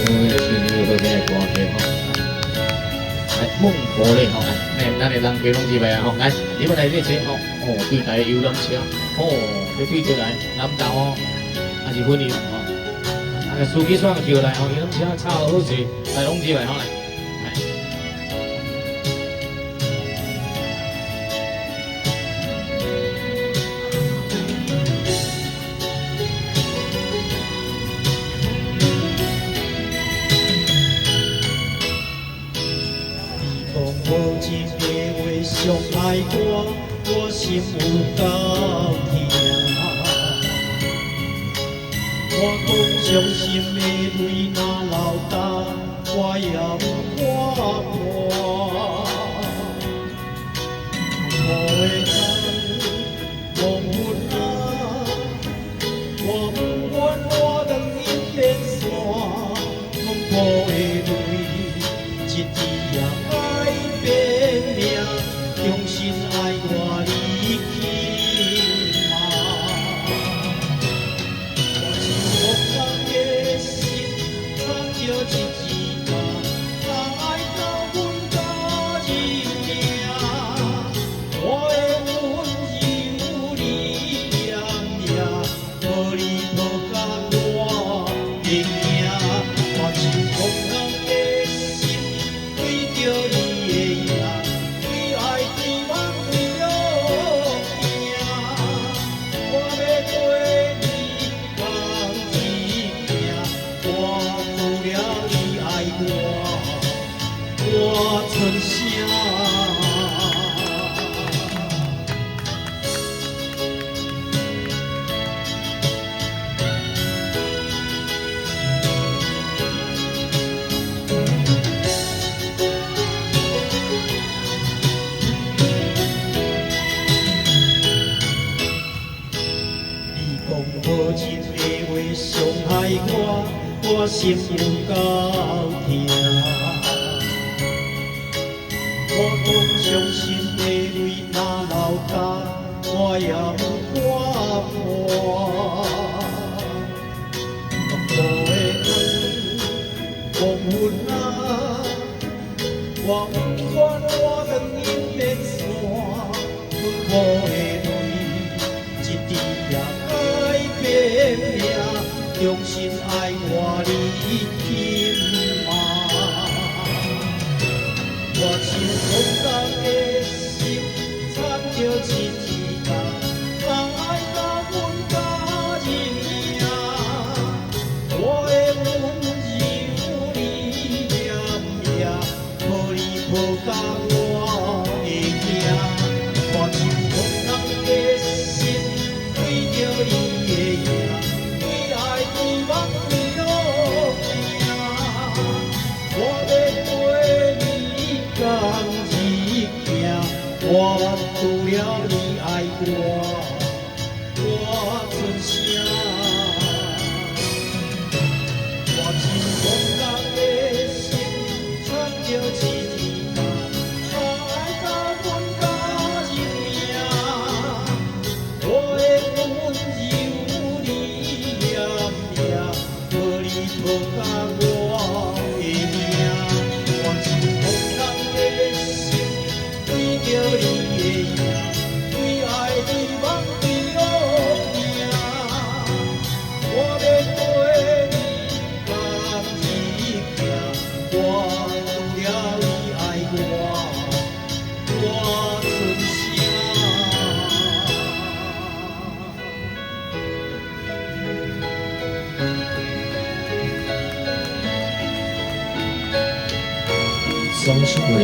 我们是如何的歌曲吼，来孟婆嘞吼，来，咱的人家拢是袂啊吼，来，你们来这车吼，哦，对台游览车，哦，这对出来，南投哦，还是婚礼吼，啊，司机双桥来吼，游览车超好势，来拢是袂吼来。无情的话伤害我心有够痛。我讲伤心的泪若流干，我也有看破。雨的天，黄昏啊，我不愿我当因变线，风波的泪，一滴也改变命，重新爱我离去嘛。我是无人的心，藏着一枝花，若爱到阮家人命，我的温柔你念念，无你无甲我会惊。我是无人的心，为着你的影，为爱对望为了命，我要跟你同一行，我除了你爱我剩啥？你讲无情的话伤害我心有够痛。我讲伤心的泪若流干，我也有看破。雨的天，黄昏啊，我不愿我当因变线，阮雨的泪，一滴也改变命，重新爱我离去嘛。我心空空的心，藏着一枝花，若爱到阮家人命，我的温柔你念念，无你无甲我会惊。我心空空的心，为着你的影，为爱对望为了命，我要跟你同一行，我除了你爱我剩啥？我心空空的心，藏着一枝花，若爱到阮家人命，我的温柔你念念，无你无甲我会命。我心空空的心，为着你的影，为爱对望为了命，我要跟你同一行，我除了你爱我剩啥？双手为